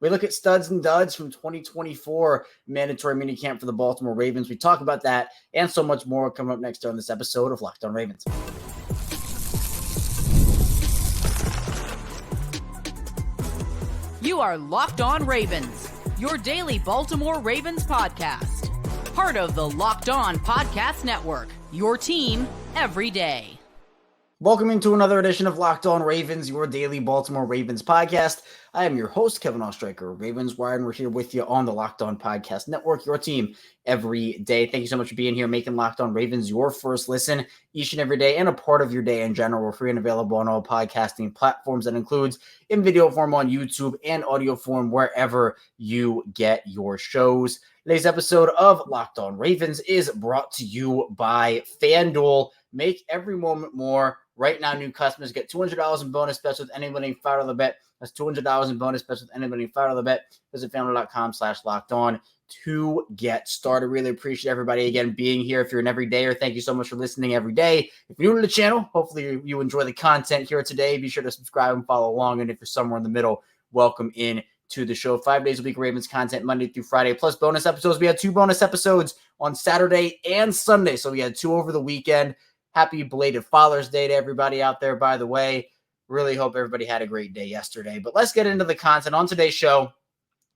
We look at studs and duds from 2024 mandatory minicamp for the Baltimore Ravens. We talk about that and so much more coming up next on this episode of Locked On Ravens. You are Locked On Ravens, your daily Baltimore Ravens podcast. Part of the Locked On Podcast Network, your team every day. Welcome into another edition of Locked On Ravens, your daily Baltimore Ravens podcast. I am your host, Kevin Oestreicher, Ravens Wire, and we're here with you on the Locked On Podcast Network, your team every day. Thank you so much for being here, making Locked On Ravens your first listen each and every day and a part of your day in general. We're free and available on all podcasting platforms. That includes in video form on YouTube and audio form wherever you get your shows. Today's episode of Locked On Ravens is brought to you by FanDuel. Make every moment more. Right now, new customers get $200 in bonus bets with any winning $5 bet. That's $200 in bonus bets with any winning $5 bet. Visit FanDuel.com/lockedon to get started. Really appreciate everybody again being here. If you're an everydayer, thank you so much for listening every day. If you're new to the channel, hopefully you enjoy the content here today. Be sure to subscribe and follow along. And if you're somewhere in the middle, welcome in to the show. 5 days a week, Ravens content, Monday through Friday, plus bonus episodes. We had 2 bonus episodes on Saturday and Sunday. So we had 2 over the weekend. Happy belated Father's Day to everybody out there, by the way. Really hope everybody had a great day yesterday. But let's get into the content on today's show.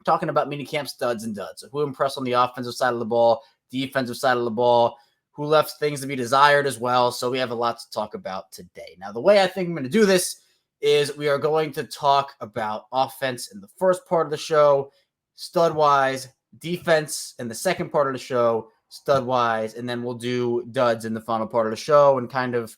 Talking about minicamp studs and duds. Who impressed on the offensive side of the ball, defensive side of the ball, who left things to be desired as well. So we have a lot to talk about today. Now, the way I think I'm going to do this is we are going to talk about offense in the first part of the show, stud-wise, defense in the second part of the show, stud-wise, and then we'll do duds in the final part of the show and kind of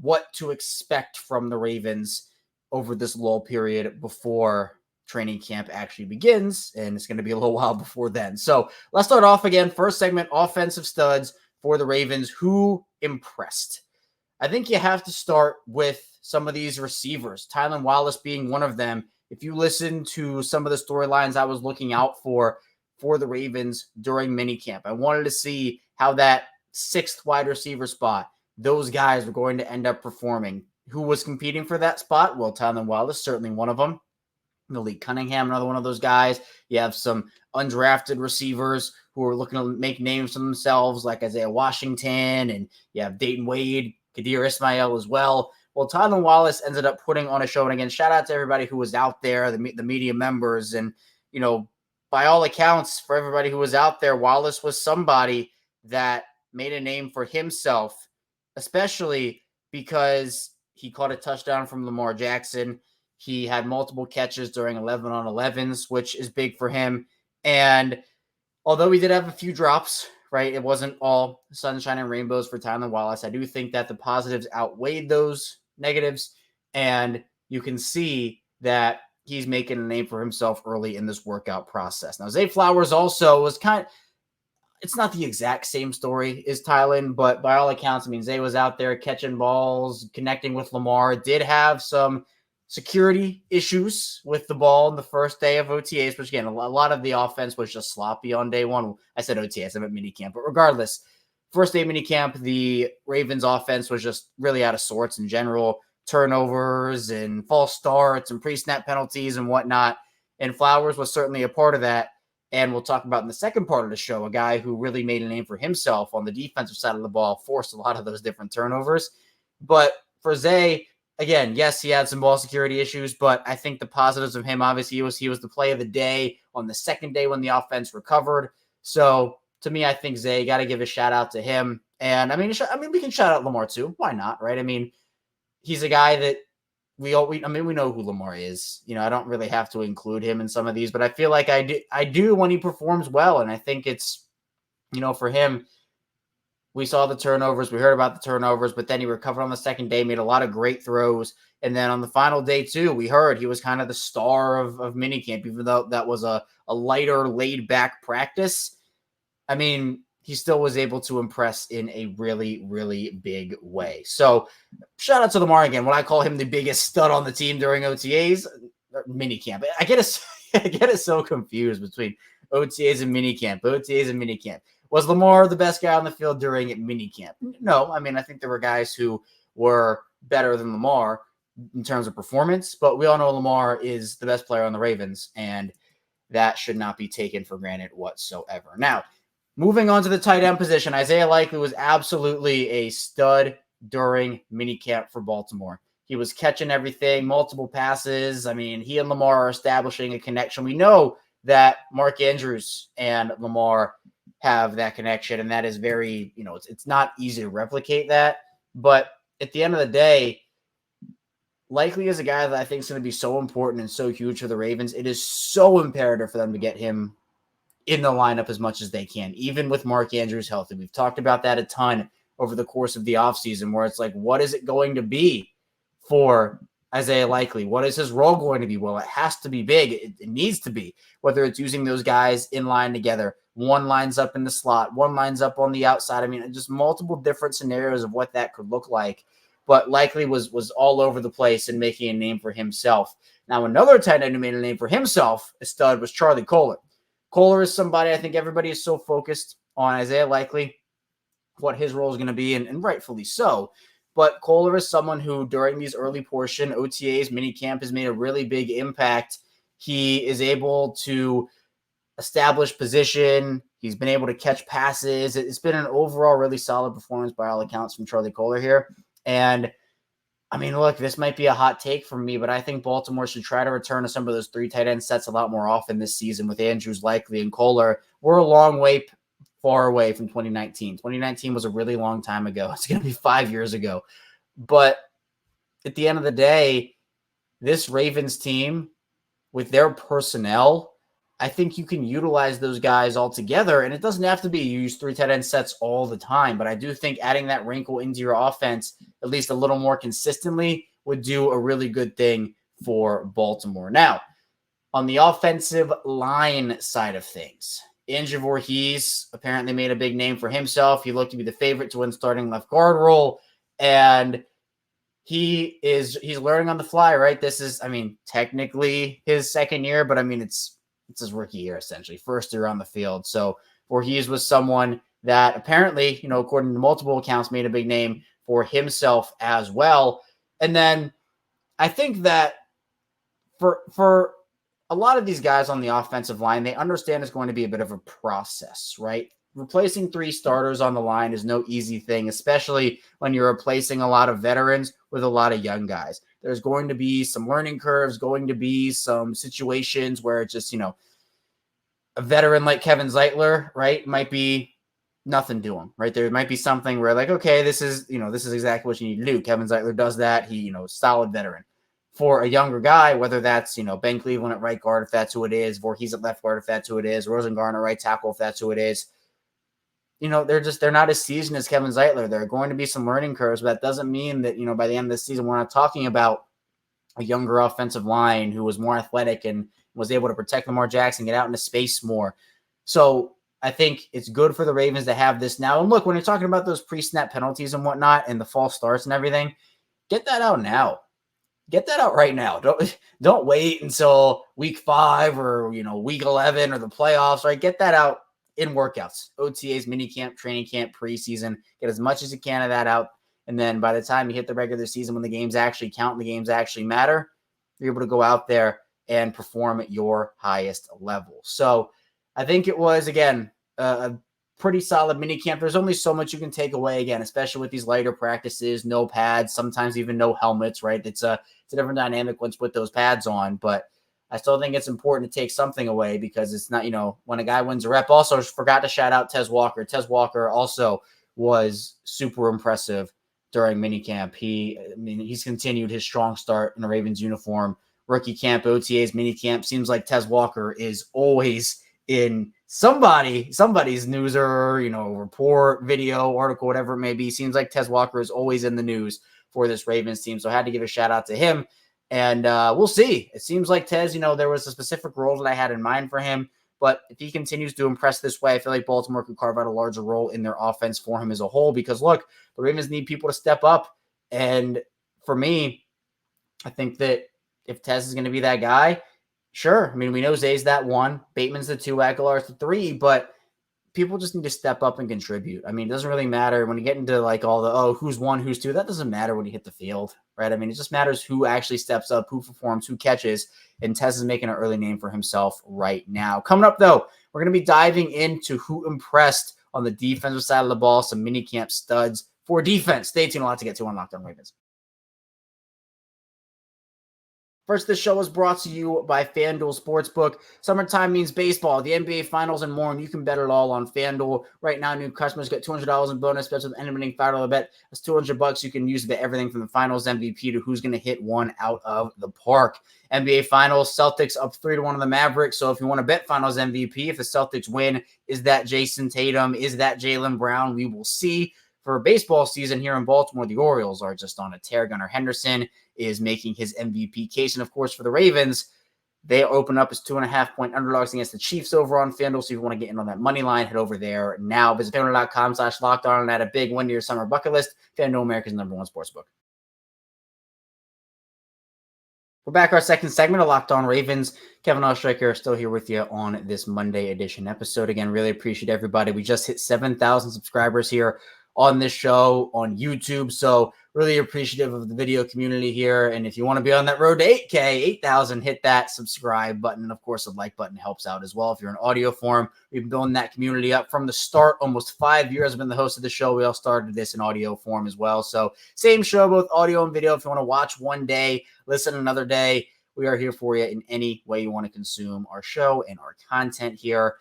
what to expect from the Ravens over this lull period before training camp actually begins, and it's going to be a little while before then. So let's start off again. First segment, offensive studs for the Ravens. Who impressed? I think you have to start with some of these receivers, Tylan Wallace being one of them. If you listen to some of the storylines I was looking out for the Ravens during minicamp, I wanted to see how that 6th wide receiver spot, those guys were going to end up performing. Who was competing for that spot? Well, Tylan Wallace, certainly one of them. Malik Cunningham, another one of those guys. You have some undrafted receivers who are looking to make names for themselves, like Isaiah Washington, and you have Dayton Wade, Kadir Ismail as well. Well, Tylan Wallace ended up putting on a show. And again, shout out to everybody who was out there, the media members, and, you know, by all accounts, for everybody who was out there, Wallace was somebody that made a name for himself, especially because he caught a touchdown from Lamar Jackson. He had multiple catches during 11-on-11s, which is big for him. And although he did have a few drops, right, it wasn't all sunshine and rainbows for Tylan Wallace. I do think that the positives outweighed those negatives, and you can see that he's making a name for himself early in this workout process. Now, Zay Flowers also was it's not the exact same story as Tylan, but by all accounts, I mean, Zay was out there catching balls, connecting with Lamar, did have some security issues with the ball in the first day of OTAs, which again, a lot of the offense was just sloppy on day one. I said OTAs, I meant minicamp, but regardless, first day of minicamp, the Ravens offense was just really out of sorts in general. Turnovers and false starts and pre-snap penalties and whatnot. And Flowers was certainly a part of that. And we'll talk about in the second part of the show, a guy who really made a name for himself on the defensive side of the ball, forced a lot of those different turnovers. But for Zay, again, yes, he had some ball security issues, but I think the positives of him, obviously, he was the play of the day on the second day when the offense recovered. So to me, I think Zay, got to give a shout out to him. And I mean, we can shout out Lamar too. Why not, right? I mean, he's a guy that we know who Lamar is. You know, I don't really have to include him in some of these, but I feel like I do when he performs well. And I think it's, you know, for him, we saw the turnovers, we heard about the turnovers, but then he recovered on the second day, made a lot of great throws. And then on the final day too, we heard he was kind of the star of minicamp, even though that was a lighter, laid back practice. I mean, he still was able to impress in a really, really big way. So shout out to Lamar again. When I call him the biggest stud on the team during OTAs, minicamp, I get it so confused between OTAs and minicamp. Was Lamar the best guy on the field during minicamp? No. I mean, I think there were guys who were better than Lamar in terms of performance, but we all know Lamar is the best player on the Ravens. And that should not be taken for granted whatsoever. Now, moving on to the tight end position, Isaiah Likely was absolutely a stud during minicamp for Baltimore. He was catching everything, multiple passes. I mean, he and Lamar are establishing a connection. We know that Mark Andrews and Lamar have that connection, and that is very, it's not easy to replicate that. But at the end of the day, Likely is a guy that I think is going to be so important and so huge for the Ravens. It is so imperative for them to get him in the lineup as much as they can, even with Mark Andrews healthy. We've talked about that a ton over the course of the offseason, where it's like, what is it going to be for Isaiah Likely? What is his role going to be? Well, it has to be big. It needs to be, whether it's using those guys in line together. One lines up in the slot, one lines up on the outside. I mean, just multiple different scenarios of what that could look like. But Likely was all over the place and making a name for himself. Now, another tight end who made a name for himself, a stud, was Charlie Kolar. Kolar is somebody, I think everybody is so focused on Isaiah Likely, what his role is going to be, and rightfully so. But Kolar is someone who, during these early portion OTAs, minicamp, has made a really big impact. He is able to establish position. He's been able to catch passes. It's been an overall really solid performance by all accounts from Charlie Kolar here. And I mean, look, this might be a hot take from me, but I think Baltimore should try to return to some of those three tight end sets a lot more often this season with Andrews, Likely, and Kolar. We're a long way far away from 2019. 2019 was a really long time ago. It's going to be 5 years ago. But at the end of the day, this Ravens team, with their personnel, I think you can utilize those guys all together, and it doesn't have to be you use three tight end sets all the time. But I do think adding that wrinkle into your offense at least a little more consistently would do a really good thing for Baltimore. Now, on the offensive line side of things, Andrew Voorhees apparently made a big name for himself. He looked to be the favorite to win starting left guard role, and he's learning on the fly, right? This is, I mean, technically his second year, but I mean, it's his rookie year, essentially, first year on the field. So Voorhees was someone that apparently, according to multiple accounts, made a big name for himself as well. And then I think that for a lot of these guys on the offensive line, they understand it's going to be a bit of a process, right? Replacing three starters on the line is no easy thing, especially when you're replacing a lot of veterans with a lot of young guys. There's going to be some learning curves, going to be some situations where it's just, a veteran like Kevin Zeitler, right, might be nothing to him, right? There might be something where like, okay, this is exactly what you need to do. Kevin Zeitler does that. He, solid veteran. For a younger guy, whether that's, Ben Cleveland at right guard, if that's who it is, Voorhees at left guard, if that's who it is, Rosengarten at right tackle, if that's who it is, they're not as seasoned as Kevin Zeitler. There are going to be some learning curves, but that doesn't mean that, by the end of the season, we're not talking about a younger offensive line who was more athletic and was able to protect Lamar Jackson, get out into space more. So I think it's good for the Ravens to have this now. And look, when you're talking about those pre-snap penalties and whatnot and the false starts and everything, get that out now. Get that out right now. Don't wait until week 5 or, week 11 or the playoffs, right? Get that out in workouts, OTAs, minicamp, training camp, preseason. Get as much as you can of that out. And then by the time you hit the regular season, when the games actually count and the games actually matter, you're able to go out there and perform at your highest level. So I think it was, again, a pretty solid minicamp. There's only so much you can take away, again, especially with these lighter practices, no pads, sometimes even no helmets, right? It's a different dynamic once you put those pads on, but I still think it's important to take something away because it's not, when a guy wins a rep. Also, forgot to shout out Tez Walker. Tez Walker also was super impressive during minicamp. He's continued his strong start in a Ravens uniform. Rookie camp, OTAs, minicamp. Seems like Tez Walker is always in somebody's news or, report, video, article, whatever it may be. Seems like Tez Walker is always in the news for this Ravens team. So I had to give a shout out to him. And we'll see. It seems like Tez, there was a specific role that I had in mind for him. But if he continues to impress this way, I feel like Baltimore could carve out a larger role in their offense for him as a whole. Because, look, the Ravens need people to step up. And for me, I think that if Tez is going to be that guy, sure. I mean, we know Zay's that 1, Bateman's the 2, Aguilar's the 3, but people just need to step up and contribute. I mean, it doesn't really matter when you get into like all the, who's 1, who's 2. That doesn't matter when you hit the field, right? I mean, it just matters who actually steps up, who performs, who catches, and Tez is making an early name for himself right now. Coming up, though, we're going to be diving into who impressed on the defensive side of the ball, some minicamp studs for defense. Stay tuned. A lot to get to on Locked On Ravens. First, this show is brought to you by FanDuel Sportsbook. Summertime means baseball, the NBA Finals, and more, and you can bet it all on FanDuel. Right now, new customers get $200 in bonus bets with any winning $5 bet. That's $200 you can use to bet everything from the Finals MVP to who's going to hit one out of the park. NBA Finals, Celtics up 3-1 on the Mavericks. So if you want to bet Finals MVP, if the Celtics win, is that Jason Tatum? Is that Jaylen Brown? We will see. For baseball season here in Baltimore, the Orioles are just on a tear. Gunnar Henderson is making his MVP case. And, of course, for the Ravens, they open up as 2.5-point underdogs against the Chiefs over on FanDuel. So if you want to get in on that money line, head over there now. Visit FanDuel.com/lockedon and add a big win to your summer bucket list. FanDuel, America's #1 sportsbook. We're back our second segment of Locked On Ravens. Kevin Oestreicher still here with you on this Monday edition episode. Again, really appreciate everybody. We just hit 7,000 subscribers here on this show on YouTube. So really appreciative of the video community here. And if you want to be on that road to 8K, 8,000, hit that subscribe button. And of course, the like button helps out as well. If you're in audio form, we've been building that community up from the start. Almost 5 years I've been the host of the show. We all started this in audio form as well. So same show, both audio and video. If you want to watch one day, listen another day, we are here for you in any way you want to consume our show and our content here.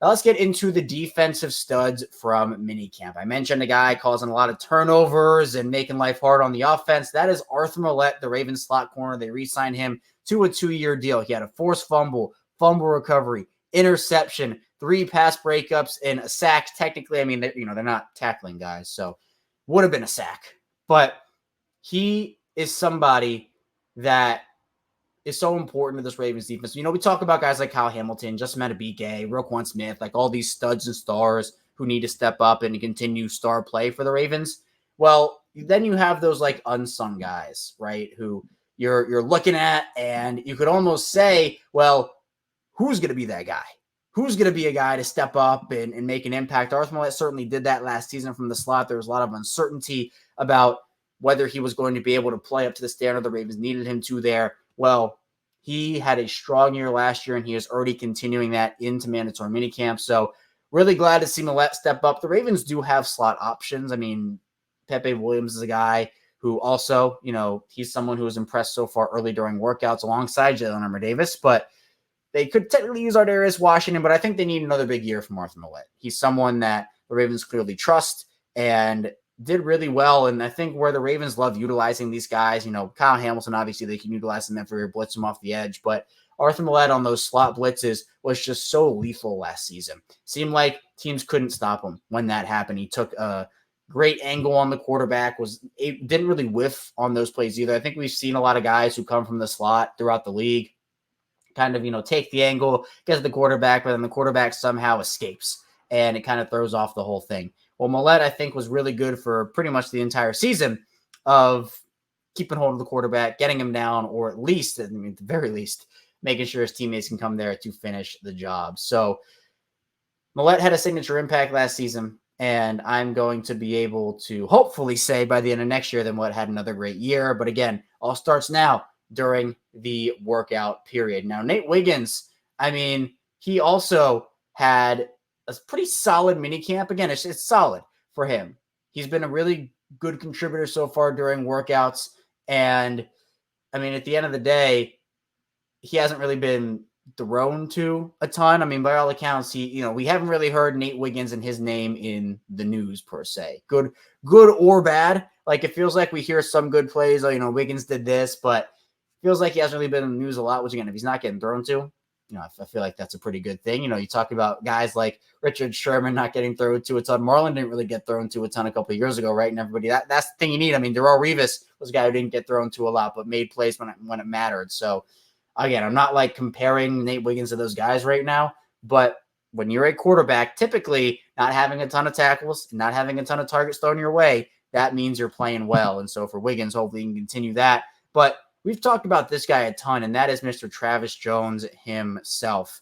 Now let's get into the defensive studs from minicamp. I mentioned a guy causing a lot of turnovers and making life hard on the offense. That is Arthur Millette, the Ravens slot corner. They re-signed him to a 2-year deal. He had a forced fumble recovery, interception, 3 pass breakups, and a sack. Technically, I mean, they're not tackling guys, so would have been a sack. But he is somebody that is so important to this Ravens defense. We talk about guys like Kyle Hamilton, Justin Madubuike, Roquan Smith, like all these studs and stars who need to step up and continue star play for the Ravens. Well, then you have those like unsung guys, right, who you're looking at and you could almost say, well, who's going to be that guy? Who's going to be a guy to step up and make an impact? Arthur Millette certainly did that last season from the slot. There was a lot of uncertainty about whether he was going to be able to play up to the standard the Ravens needed him to there. Well, he had a strong year last year, and he is already continuing that into mandatory minicamp. So really glad to see Millette step up. The Ravens do have slot options. I mean, Pepe Williams is a guy who also, he's someone who was impressed so far early during workouts alongside Jalen Davis, but they could technically use Ardarius Washington, but I think they need another big year from Arthur Millette. He's someone that the Ravens clearly trust and did really well. And I think where the Ravens love utilizing these guys, Kyle Hamilton, obviously they can utilize him everywhere, blitz him off the edge, but Arthur Millette on those slot blitzes was just so lethal last season. Seemed like teams couldn't stop him when that happened. He took a great angle on the quarterback, didn't really whiff on those plays either. I think we've seen a lot of guys who come from the slot throughout the league kind of, take the angle, get to the quarterback, but then the quarterback somehow escapes and it kind of throws off the whole thing. Well, Millette, I think, was really good for pretty much the entire season of keeping hold of the quarterback, getting him down, or at least, at the very least, making sure his teammates can come there to finish the job. So Millette had a signature impact last season, and I'm going to be able to hopefully say by the end of next year that Millette had another great year. But again, all starts now during the workout period. Now, Nate Wiggins, he also had a pretty solid minicamp. Again, it's solid for him. He's been a really good contributor so far during workouts. And at the end of the day, he hasn't really been thrown to a ton. By all accounts, we haven't really heard Nate Wiggins and his name in the news per se. Good or bad. Like it feels like we hear some good plays. Wiggins did this, but it feels like he hasn't really been in the news a lot, which again, if he's not getting thrown to, I feel like that's a pretty good thing. You talk about guys like Richard Sherman not getting thrown to a ton. Marlon didn't really get thrown to a ton a couple of years ago, right? And everybody, that's the thing you need. Darrelle Revis was a guy who didn't get thrown to a lot, but made plays when it mattered. So again, I'm not like comparing Nate Wiggins to those guys right now, but when you're a quarterback, typically not having a ton of tackles, not having a ton of targets thrown your way, that means you're playing well. And so for Wiggins, hopefully he can continue that. But we've talked about this guy a ton, and that is Mr. Travis Jones himself.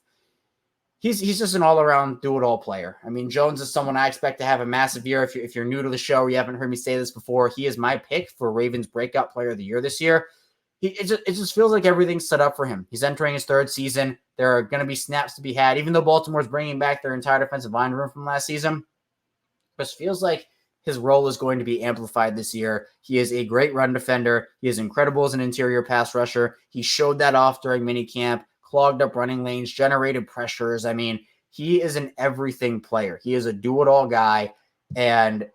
he's just an all-around do-it-all player. I mean, Jones is someone I expect to have a massive year. If you're new to the show, you haven't heard me say this before, he is my pick for Ravens breakout player of the year this year. It just feels like everything's set up for him. He's entering his third season. There are going to be snaps to be had, even though Baltimore's bringing back their entire defensive line room from last season. It just feels like his role is going to be amplified this year. He is a great run defender. He is incredible as an interior pass rusher. He showed that off during minicamp, clogged up running lanes, generated pressures. I mean, he is an everything player. He is a do-it-all guy. And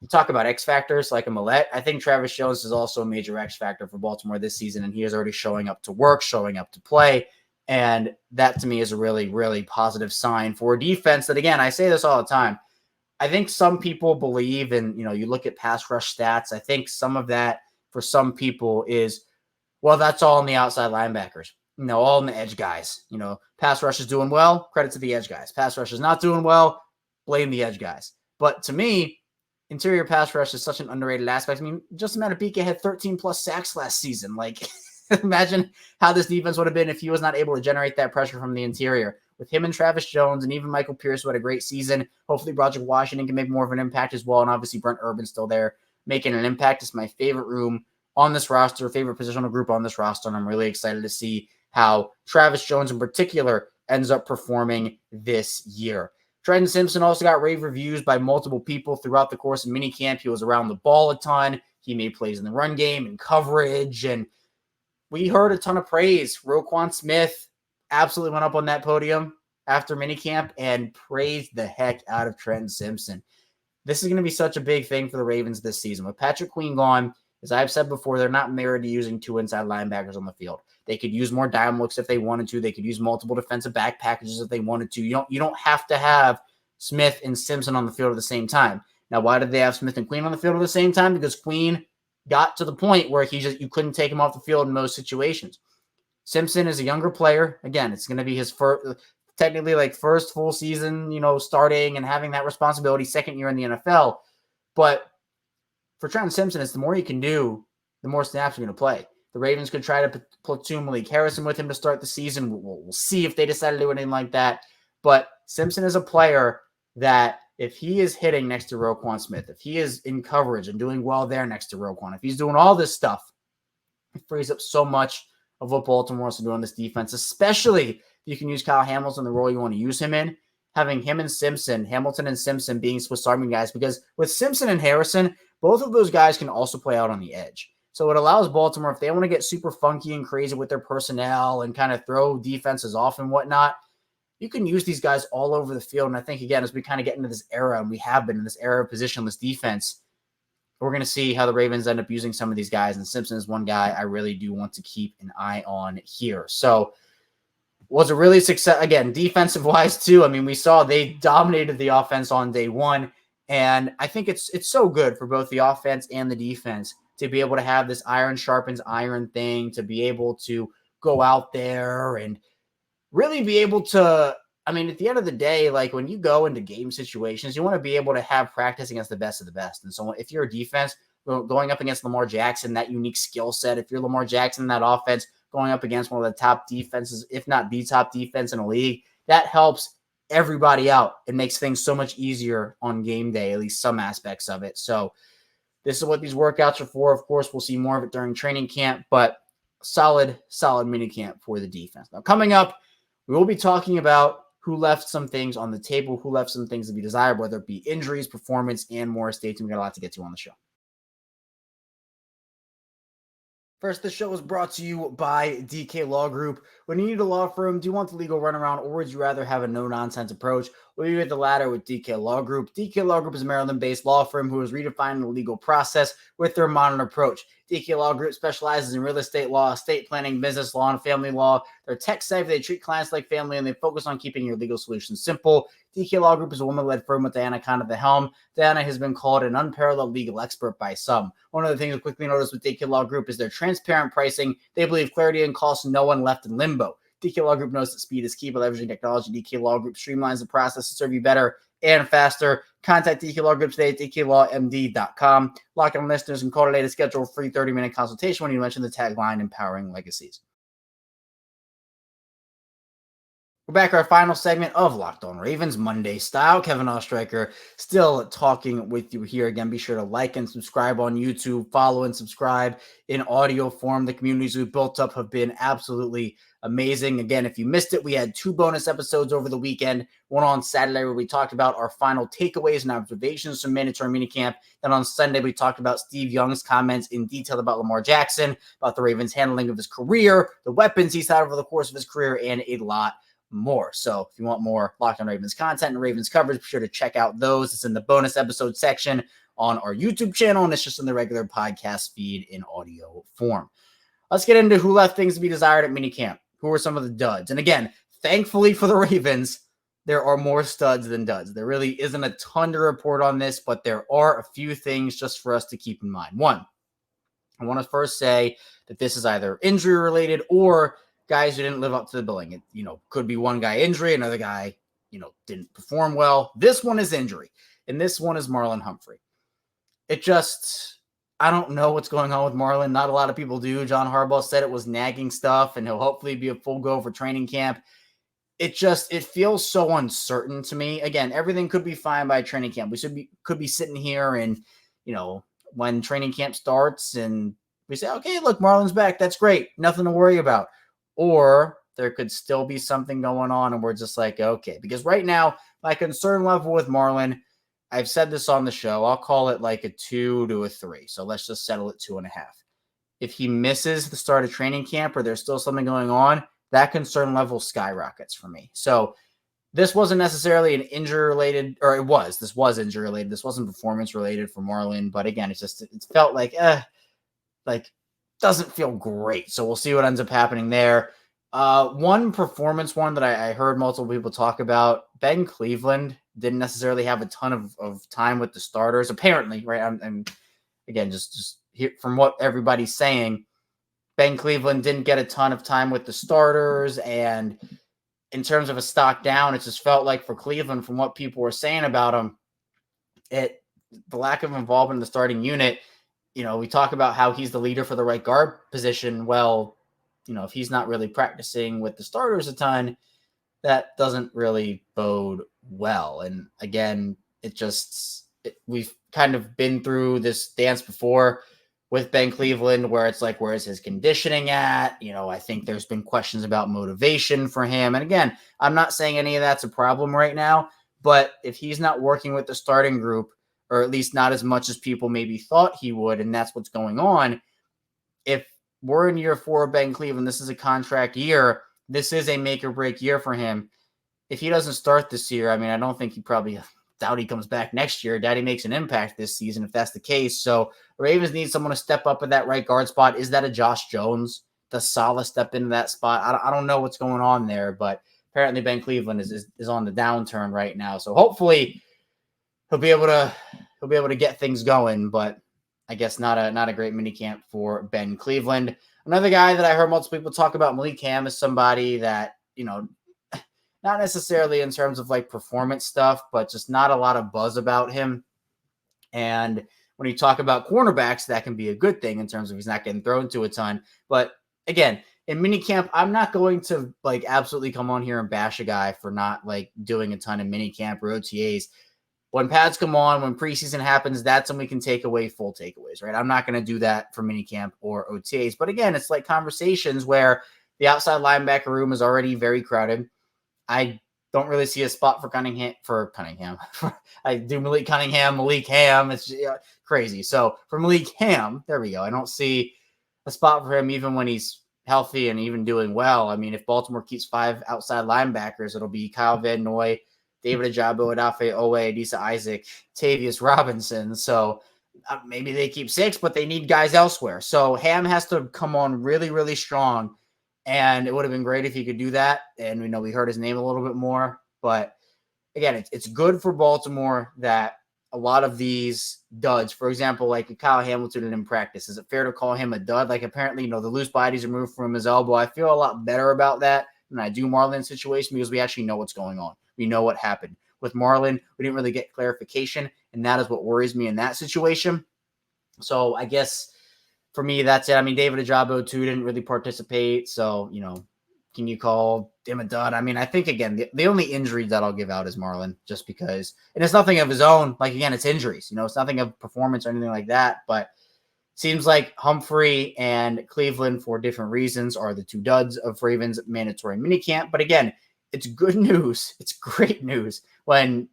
you talk about X factors like a Millette. I think Travis Jones is also a major X factor for Baltimore this season, and he is already showing up to work, showing up to play. And that to me is a really, really positive sign for a defense that, again, I say this all the time. I think some people believe, and you look at pass rush stats, I think some of that for some people is, well, that's all in the outside linebackers. All in the edge guys. Pass rush is doing well, credit to the edge guys. Pass rush is not doing well, blame the edge guys. But to me, interior pass rush is such an underrated aspect. I mean, Justin Madubuike had 13 plus sacks last season. Like, imagine how this defense would have been if he was not able to generate that pressure from the interior. With him and Travis Jones and even Michael Pierce, who had a great season. Hopefully Broderick Washington can make more of an impact as well. And obviously Brent Urban's still there making an impact. It's my favorite room on this roster, favorite positional group on this roster. And I'm really excited to see how Travis Jones in particular ends up performing this year. Trenton Simpson also got rave reviews by multiple people throughout the course of minicamp. He was around the ball a ton. He made plays in the run game and coverage. And we heard a ton of praise. Roquan Smith absolutely went up on that podium after minicamp and praised the heck out of Trenton Simpson. This is going to be such a big thing for the Ravens this season. With Patrick Queen gone, as I've said before, they're not married to using two inside linebackers on the field. They could use more dime looks if they wanted to. They could use multiple defensive back packages if they wanted to. You don't have to have Smith and Simpson on the field at the same time. Now, why did they have Smith and Queen on the field at the same time? Because Queen got to the point where you couldn't take him off the field in most situations. Simpson is a younger player. Again, it's going to be his first full season, starting and having that responsibility, second year in the NFL. But for Trenton Simpson, it's the more you can do, the more snaps you're going to play. The Ravens could try to platoon Malik Harrison with him to start the season. We'll see if they decide to do anything like that. But Simpson is a player that if he is hitting next to Roquan Smith, if he is in coverage and doing well there next to Roquan, if he's doing all this stuff, it frees up so much of what Baltimore wants to do on this defense, especially if you can use Kyle Hamilton in the role you want to use him in, having him and Hamilton and Simpson being Swiss Army guys, because with Simpson and Harrison, both of those guys can also play out on the edge. So it allows Baltimore, if they want to get super funky and crazy with their personnel and kind of throw defenses off and whatnot, you can use these guys all over the field. And I think, again, as we kind of get into this era, and we have been in this era of positionless defense, we're going to see how the Ravens end up using some of these guys. And Simpson is one guy I really do want to keep an eye on here. So was a really success, again, defensive-wise too. I mean, we saw they dominated the offense on day one. And I think it's so good for both the offense and the defense to be able to have this iron sharpens iron thing, to be able to go out there and really be able to, I mean, at the end of the day, like when you go into game situations, you want to be able to have practice against the best of the best. And so if you're a defense going up against Lamar Jackson, that unique skill set, if you're Lamar Jackson in that offense going up against one of the top defenses, if not the top defense in the league, that helps everybody out. It makes things so much easier on game day, at least some aspects of it. So this is what these workouts are for. Of course, we'll see more of it during training camp, but solid mini camp for the defense. Now, coming up, we will be talking about who left some things on the table, who left some things to be desired, whether it be injuries, performance, and more. Stay tuned. We got a lot to get to on the show. First, the show is brought to you by DK Law Group. When you need a law firm, do you want the legal runaround, or would you rather have a no-nonsense approach? Well, you get the latter with DK Law Group. DK Law Group is a Maryland-based law firm who is redefining the legal process with their modern approach. DK Law Group specializes in real estate law, estate planning, business law, and family law. They're tech-savvy, they treat clients like family, and they focus on keeping your legal solutions simple. DK Law Group is a woman-led firm with Diana Khan at the helm. Diana has been called an unparalleled legal expert by some. One of the things to quickly notice with DK Law Group is their transparent pricing. They believe clarity and cost no one left in limbo. DK Law Group knows that speed is key, by leveraging technology. DK Law Group streamlines the process to serve you better and faster. Contact DK Law Group today at dklawmd.com. Lock on listeners and call today to schedule a free 30-minute consultation when you mention the tagline Empowering Legacies. We're back our final segment of Locked On Ravens Monday style. Kevin Oestreicher still talking with you here. Again, be sure to like and subscribe on YouTube, follow and subscribe in audio form. The communities we've built up have been absolutely amazing. Again, if you missed it, we had 2 bonus episodes over the weekend. One on Saturday where we talked about our final takeaways and observations from mandatory minicamp. Then on Sunday, we talked about Steve Young's comments in detail about Lamar Jackson, about the Ravens' handling of his career, the weapons he's had over the course of his career, and a lot more. So if you want more Locked On Ravens content and Ravens coverage, be sure to check out those. It's in the bonus episode section on our YouTube channel, and it's just in the regular podcast feed in audio form. Let's get into who left things to be desired at minicamp. Who are some of the duds? And again, thankfully for the Ravens, there are more studs than duds. There really isn't a ton to report on this, but there are a few things just for us to keep in mind. One, I want to first say that this is either injury related or guys who didn't live up to the billing. It, could be one guy injury, another guy, didn't perform well. This one is injury, and this one is Marlon Humphrey. I don't know what's going on with Marlon. Not a lot of people do. John Harbaugh said it was nagging stuff, and he'll hopefully be a full go for training camp. It feels so uncertain to me. Again, everything could be fine by training camp. We could be sitting here and, when training camp starts and we say, okay, look, Marlon's back. That's great. Nothing to worry about. Or there could still be something going on and we're just like, okay. Because right now, my concern level with Marlon, I've said this on the show, I'll call it like a 2 to a 3. So let's just settle it 2.5. If he misses the start of training camp or there's still something going on, that concern level skyrockets for me. So this wasn't necessarily an injury related, or this was injury related. This wasn't performance related for Marlon. But again, it felt like doesn't feel great. So we'll see what ends up happening there. One performance one that I heard multiple people talk about, Ben Cleveland didn't necessarily have a ton of time with the starters, apparently, right? I'm again, just here from what everybody's saying, Ben Cleveland didn't get a ton of time with the starters. And in terms of a stock down, it just felt like for Cleveland, from what people were saying about him, the lack of involvement in the starting unit. We talk about how he's the leader for the right guard position. Well, if he's not really practicing with the starters a ton, that doesn't really bode well. And again, we've kind of been through this dance before with Ben Cleveland where it's like, where's his conditioning at? I think there's been questions about motivation for him. And again, I'm not saying any of that's a problem right now, but if he's not working with the starting group, or at least not as much as people maybe thought he would, and that's what's going on. If we're in year 4 of Ben Cleveland, this is a contract year. This is a make or break year for him. If he doesn't start this year, I don't think doubt he comes back next year. Doubt he makes an impact this season if that's the case. So Ravens need someone to step up at that right guard spot. Is that a Josh Jones? Does Saleh step into that spot? I don't know what's going on there, but apparently Ben Cleveland is on the downturn right now. So hopefully he'll be able to get things going, but I guess not a great minicamp for Ben Cleveland. Another guy that I heard multiple people talk about, Malik Ham, is somebody that, not necessarily in terms of like performance stuff, but just not a lot of buzz about him. And when you talk about cornerbacks, that can be a good thing in terms of he's not getting thrown to a ton. But again, in minicamp, I'm not going to like absolutely come on here and bash a guy for not like doing a ton of minicamp or OTAs. When pads come on, when preseason happens, that's when we can take away full takeaways, right? I'm not going to do that for minicamp or OTAs. But again, it's like conversations where the outside linebacker room is already very crowded. I don't really see a spot for Cunningham. I do Malik Ham. It's crazy. So for Malik Ham, there we go. I don't see a spot for him even when he's healthy and even doing well. If Baltimore keeps 5 outside linebackers, it'll be Kyle Van Noy, David Ajabo, Odafe Owe, Adisa Isaac, Tavius Robinson. So maybe they keep 6, but they need guys elsewhere. So Ham has to come on really, really strong. And it would have been great if he could do that. And we heard his name a little bit more. But again, it's good for Baltimore that a lot of these duds, for example, like Kyle Hamilton in practice, is it fair to call him a dud? Like apparently, the loose body's removed from his elbow. I feel a lot better about that than I do Marlon's situation because we actually know what's going on. We know what happened. With Marlon, we didn't really get clarification, and that is what worries me in that situation. So I guess for me, that's it. David Ajabo, too, didn't really participate. So, can you call him a dud? I mean, I think, again, the only injury that I'll give out is Marlon, just because, and it's nothing of his own. Like, again, it's injuries. It's nothing of performance or anything like that. But seems like Humphrey and Cleveland, for different reasons, are the two duds of Ravens mandatory minicamp. But again, it's good news. It's great news when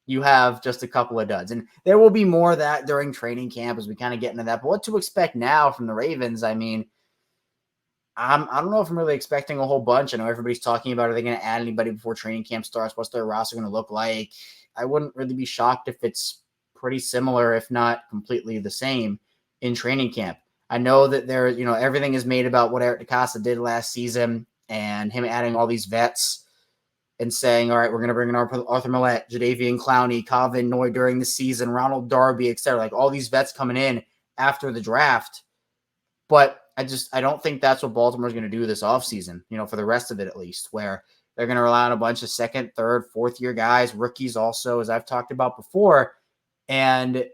you have just a couple of duds. And there will be more of that during training camp as we kind of get into that. But what to expect now from the Ravens? I mean, I don't know if I'm really expecting a whole bunch. I know everybody's talking about, are they going to add anybody before training camp starts? What's their roster going to look like? I wouldn't really be shocked if it's pretty similar, if not completely the same in training camp. I know that there, everything is made about what Eric DeCosta did last season and him adding all these vets and saying, all right, we're going to bring in Arthur Millette, Jadeveon Clowney, Calvin Noy during the season, Ronald Darby, etc. Like all these vets coming in after the draft. But I don't think that's what Baltimore's going to do this offseason, for the rest of it at least, where they're going to rely on a bunch of second, third, fourth-year guys, rookies also, as I've talked about before. And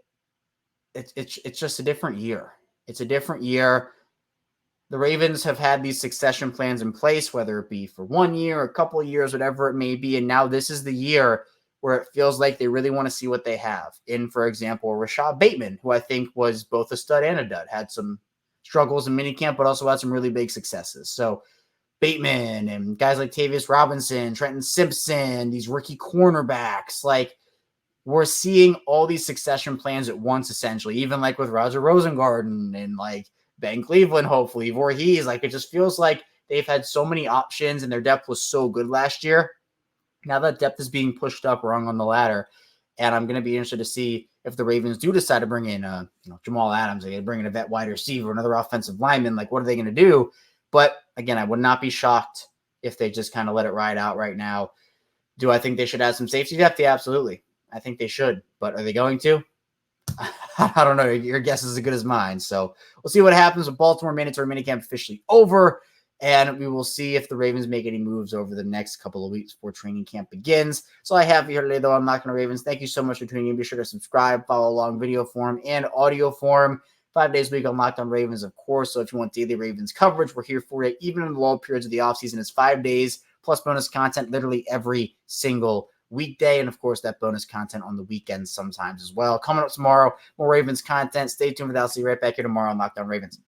it's just a different year. It's a different year. The Ravens have had these succession plans in place, whether it be for 1 year, a couple of years, whatever it may be. And now this is the year where it feels like they really want to see what they have in, for example, Rashad Bateman, who I think was both a stud and a dud, had some struggles in minicamp, but also had some really big successes. So Bateman and guys like Tavius Robinson, Trenton Simpson, these rookie cornerbacks, like we're seeing all these succession plans at once, essentially, even like with Roger Rosengarten and like Ben Cleveland, hopefully, Voorhees. Like it just feels like they've had so many options and their depth was so good last year. Now that depth is being pushed up rung on the ladder. And I'm going to be interested to see if the Ravens do decide to bring in, Jamal Adams, they bring in a vet wide receiver, another offensive lineman. Like, what are they going to do? But again, I would not be shocked if they just kind of let it ride out right now. Do I think they should add some safety depth? Yeah, absolutely. I think they should. But are they going to? I don't know. Your guess is as good as mine. So we'll see what happens with Baltimore mandatory minicamp officially over. And we will see if the Ravens make any moves over the next couple of weeks before training camp begins. So I have you here today, though. I'm Locked On Ravens. Thank you so much for tuning in. Be sure to subscribe, follow along video form and audio form. 5 days a week on Locked On Ravens, of course. So if you want daily Ravens coverage, we're here for you. Even in the low periods of the offseason, it's 5 days plus bonus content literally every single weekday. And of course, that bonus content on the weekends sometimes as well. Coming up tomorrow, more Ravens content. Stay tuned with us. See you right back here tomorrow on Locked On Ravens.